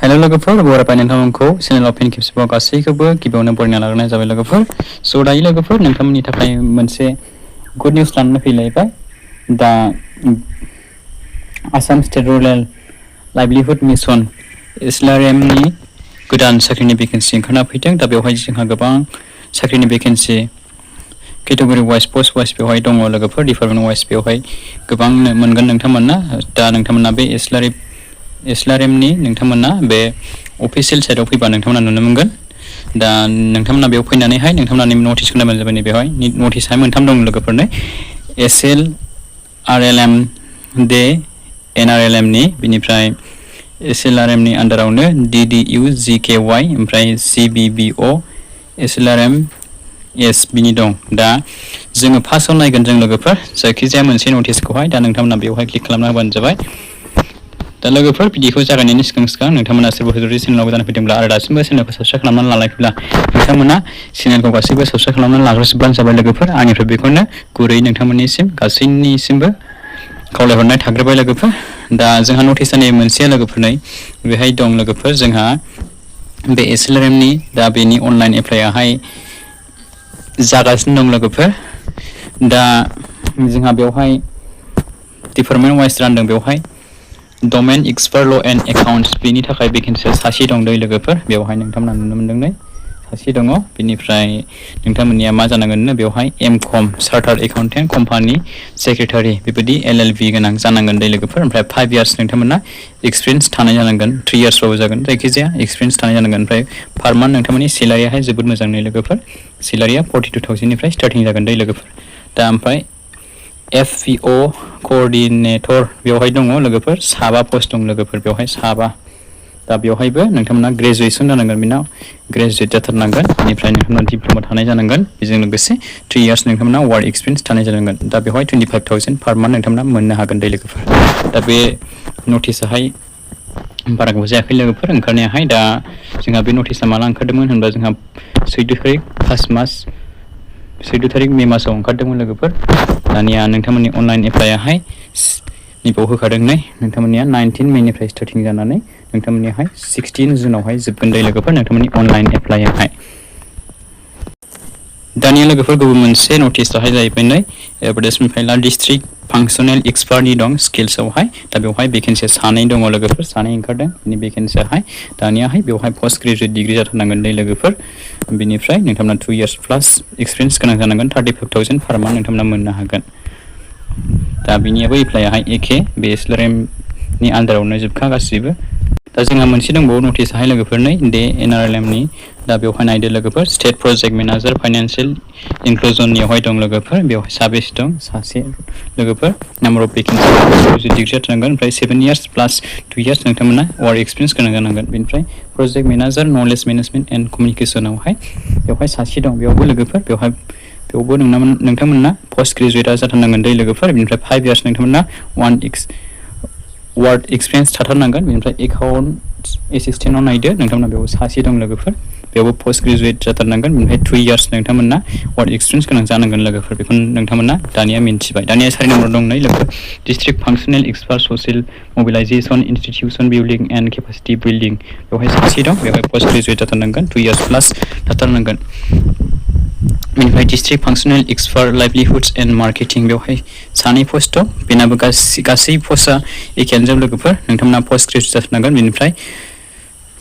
Hello लोगोफोर बराय नोंथांमोनखौ चेनेलाव फिन खेबसेबाव गासैखौबो गिबियावनो बरायना लाग्रोनाय जाबाय लोगोफोर स' दायो लोगोफोर नोंथांमोननि थाखाय मोनसे गुड निउस लानानै फैलायबाय दा Assam state rural livelihood mission ASRLM नि गोदान साख्रिनि भेकेन्सि ओंखारना फैदों दा बेवहाय जोंहा गोबां साख्रिनि vacancy category wise post wise बेवहाय दङ लोगोफोर डिपार्टमेन्ट वाइज बेवहाय गोबां मोनगोन नोंथांमोना दा नोंथांमोना बे ASRLM नि नोंथांमोना बे अफिशियेल साइटआव फैबा नोंथांमोना नुनो मोनगोन दा नोंथांमोना बेयाव फैनानैहाय नोंथांमोना नटिसखौ नायबानो जाबाय बेवहाय नटिसआ मोनथाम दं लोगोफोरनो ASRLM दे NRLM नि बिनिफ्राय ASRLM नि आन्डारावनो DDU GKY ओमफ्राय CBBO ASRLM बिनि दं दा जोङो फार्स्टआव नायगोन जों लोगोफोर जायखिजाया मोनसे नटिसखौहाय दा नोंथांमोना बेवहाय क्लिक खालामना होबानो जाबाय दा लोगोफोर भिडिअखौ जागायनायनि सिगां नोंथांमोना सोरबा जुदि चेनेलाव गोदान फैदोंब्ला आरो दासिमबो चेनेलखौ साबस्क्राइब खालामनानै लायाखैब्ला नोंथांमोना चेनेलखौ गासैबो साबस्क्राइब खालामनानै लाग्रोजोबबानो जाबाय लोगोफोर आंनिफ्राय बेखौनो गुरै नोंथांमोननिसिम गासैनिसिमबो खावलायहरनाय थाग्रोबाय लोगोफोर दा जोंहा नटिसआ नै मोनसे लोगोफोरनै बेहाय दं लोगोफोर जोंहा बे ASRLM नि दा बेनि अनलाइन एप्लाइआहाय जागासिनो दं लोगोफोर दा जोंहा बेवहाय डिपार्टमेन्ट वाइज रानदों बेवहाय डमेन एक्सपार्ट ल' एन्ड एकाउन्ट्स बेनि थाखाय भेकेन्सिया सासे दं दै लोगोफोर बेवहाय नोंथांमोना नुनो मोनदों नै सासे दङ बेनिफ्राय नोंथांमोननिया मा जानांगोन बेवहाय M.Com chartered accountant company secretary बेबायदि LLB गोनां जानांगोन दै लोगोफोर ओमफ्राय 5 इयार्स नोंथांमोना एक्सपिरियेन्स थानाय जानांगोन 3 इयार्सबाबो जागोन जायखिजाया एक्सपिरियेन्स थानाय जानांगन ओमफ्राय पार मान्थ नोंथांमोननि सेलारियाहाय जोबोद मोजां नै लोगोफोर सेलारिया 42,000 निफ्राय स्टार्टिं जागोन दै लोगोफोर दा ओमफ्राय FPO कोअर्डिनेटर बेवहाय दङ लोगोफोर साबा पोस्ट दं लोगोफोर बेवहाय साबा दा बेवहायबो नोंथांमोना ग्रेजुएसन जानांगोन बेनाव ग्रेजुएट जाथारनांगोन बेनिफ्राय नोंथांमोना डिप्ल'मा थानाय जानांगोन बेजों लोगोसे 3 इयार्स नोंथांमोना वार्क एक्सपिरियेन्स थानाय जानांगोन दा बेवहाय 25,000 पार मान्थ नोंथांमोना मोननो हागोन दै लोगोफोर दा बे नटिसआहाय बारा गोबाव जायाखै लोगोफोर ओंखारनायाहाय दा जोंहा बे नटिसआ माला ओंखारदोंमोन होनबा जोंहा 14 तारिख मे मासाव ओंखारदोंमोन लोगोफोर दानिया नोंथांमोननि अनलाइन एप्लाइआहाय नैबाव होखादों नै नोंथांमोननिया 19 मेनिफ्राय स्टार्टिं जानानै नोंथांमोननियाहाय 16 जुनावहाय जोबगोन दै लोगोफोर नोंथांमोननि अनलाइन एप्लाइआहाय दानिया लोगोफोर गुबुन मोनसे नटिसआहाय जाहैबाय नै एडभार्टाइजमेन्ट फाइला डिस्ट्रिक्ट फांसनेल एक्सपार्टनि दं स्किल्सआवहाय दा बेवहाय भेकेन्सिया सानै दङ लोगोफोर सानै ओंखारदों बेनि भेकेन्सियाहाय दानियाहाय बेवहाय पोस्ट ग्रेजुएट डिग्रि जाथारनांगोन दै लोगोफोर बेनिफ्राय नोंथांमोना 2 इयार्स प्लास एक्सपिरियेन्स गोनां जानांगोन 35,000 पार मान्थ नोंथांमोना मोननो हागोन दा बिनियाबो एप्लाइआहाय एखे बे ASRLM नि आन्डारावनो जोबखा गासिबो दा जोंहा मोनसे दंबावो नटिसआहाय लोगोफोर नै दे NRLM नि दा बेवहाय नायदो लोगोफोर स्टेट प्रजेक्ट मेनेजार फाइनान्सियेल इनक्लुजननियावहाय दं लोगोफोर बेवहाय साबेसे दं सासे लोगोफोर नाम्बार अफ भेकेन्सि डिग्री जाथारनांगोन ओमफ्राय 7 इयार्स प्लास 2 इयार्स नोंथांमोना वार्क एक्सपिरियेन्स गोनां जानांगोन बेनिफ्राय project manager knowledge management and कमिउनिकेसनावहाय बेवहाय सासे दं बेयावबो लोगोफोर बेयावबो नोंथांमोना पोस्ट ग्रेजुएटआ जाथारनांगोन दै लोगोफोर बेनिफ्राय 5 इयार्स नोंथांमोना वार्क एक्सपिरियेन्स थाथारनांगोन बेनिफ्राय एकाउन्ट एसिस्टेन्टआव नायदो नोंथांमोना बेयाव सासे दं लोगोफोर बेयावबो पोस्ट ग्रेजुएट जाथारनांगोन बेनिफ्राय 2 इयार्स नोंथांमोना वार्क एक्सपिरियेन्स गोनां जानांगोन लोगोफोर बेखौ नोंथांमोना दानिया मिन्थिबाय दानिया 4 नम्बर दं नै लोगोफोर district functional expert social mobilisation institution building and capacity building बेवहाय सासे दं बेवहाय पोस्ट ग्रेजुएट जाथारनांगोन 2 इयार्स प्लास थाथारनांगोन बेनिफ्राय district functional expert livelihoods and marketing बेवहाय सानै पोस्ट दं बेनाबो गासै पस्टआ एखेयानो जोब लोगोफोर नोंथांमोना पोस्ट ग्रेजुएट जाथारनांगोन बेनिफ्राय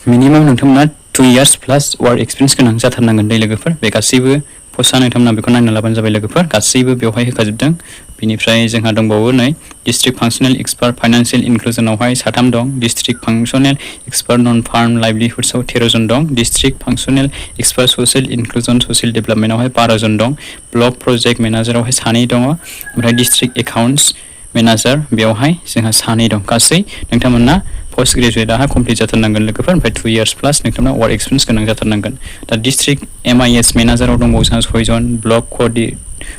मिनिमाम नोंथांमोना 2 इयार्स प्लास वार्क एक्सपिरियेन्स गोनां जाथारनांगोन दै लोगोफोर बे गासैबो पस्टआ नोंथांमोना बेखौ नायना लाबानो जाबाय लोगोफोर गासैबो बेवहाय होखाजोबदों बेनिफ्राय जोंहा दंबावो नै डिस्ट्रिक्ट फांसनेल एक्सपार्ट फाइनान्सियेल इनक्लुजनावहाय 3 दं district functional expert non farm लाइभलिहुड्सआव 13 जन दं district functional expert social inclusion social डेभेलपमेन्टआवहाय 12 जन दं ब्लक प्रजेक्ट मेनेजारावहाय 2 दङ ओमफ्राय डिस्ट्रिक्ट एकाउन्ट्स मेनेजार बेवहाय जोंहा 2 दं गासै नोंथांमोना पोस्ट ग्रेजुएटआहा कमप्लिट जाथारनांगोन लोगोफोर ओमफ्राय 2 इयार्स प्लास नोंथांमोना वार्क एक्सपिरियेन्स गोनां जाथारनांगोन दा डिस्ट्रिक्ट MIS मेनेजाराव दंबावो जोंहा 6 जन ब्लक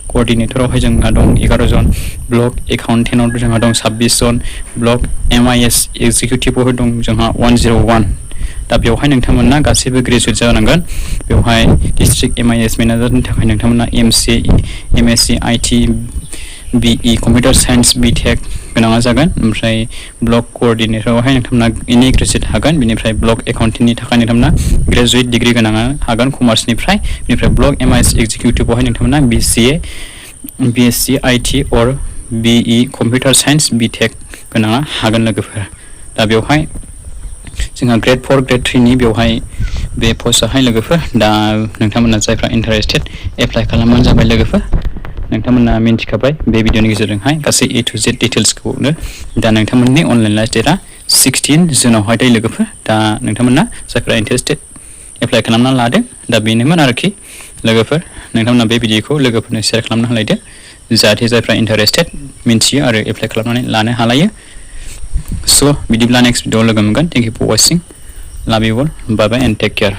कोअर्डिनेटरावहाय जोंहा दं 11 जन ब्लक एकाउन्टेन्टआव जोंहा दं 26 जन ब्लक MIS एक्जिकिउटिभआवहाय दं जोंहा 101 दा बेवहाय नोंथांमोना गासैबो ग्रेजुएट जानांगोन बेवहाय डिस्ट्रिक्ट MIS मेनेजारनि थाखाय नोंथांमोना MSc IT BE computer science BTech गोनाङा जागोन ओमफ्राय ब्लक कोअर्डिनेटरावहाय नोंथांमोना इनि ग्रेजुएट हागोन बेनिफ्राय ब्लक एकाउन्टिंनि थाखाय नोंथांमोना ग्रेजुएट डिग्री गोनाङा हागोन कमार्सनिफ्राय बेनिफ्राय ब्लक एमआइएस एक्जिकिउटिभआवहाय नोंथांमोना BCA BSc IT और BE कम्पिउटार साइन्स BTech गोनाङा हागोन लोगोफोर दा बेवहाय जोंहा ग्रेड 4 ग्रेड 3 नि बेवहाय बे पस्टआहाय लोगोफोर दा नोंथांमोना जायफ्रा इन्टारेस्टेड एप्लाइ खालामबानो जाबाय लोगोफोर नोंथांमोना मिन्थिखाबाय बे भिडिअनि गेजेरजोंहाय गासै A to Z डिटेल्सखौनो दा नोंथांमोननि अनलाइन लास्ट डेटआ 16 जुनावहाय थायो लोगोफोर दा नोंथांमोना जायफ्रा इन्टारेस्टेड एप्लाइ खालामना लादों दा बेनोमोन आरोखि लोगोफोर नोंथांमोना बे भिडिअखौ लोगोफोरनो शेयार खालामना होलायदो जाहाथे जायफ्रा इन्टारेस्टेड मिन्थियो आरो एप्लाइ खालामनानै लानो हालायो स' बिदिब्ला नेक्स्ट भिडिअआव लोगो मोनगोन थेंक इउ फर वाचिं लाभ इउ अल bye bye and take care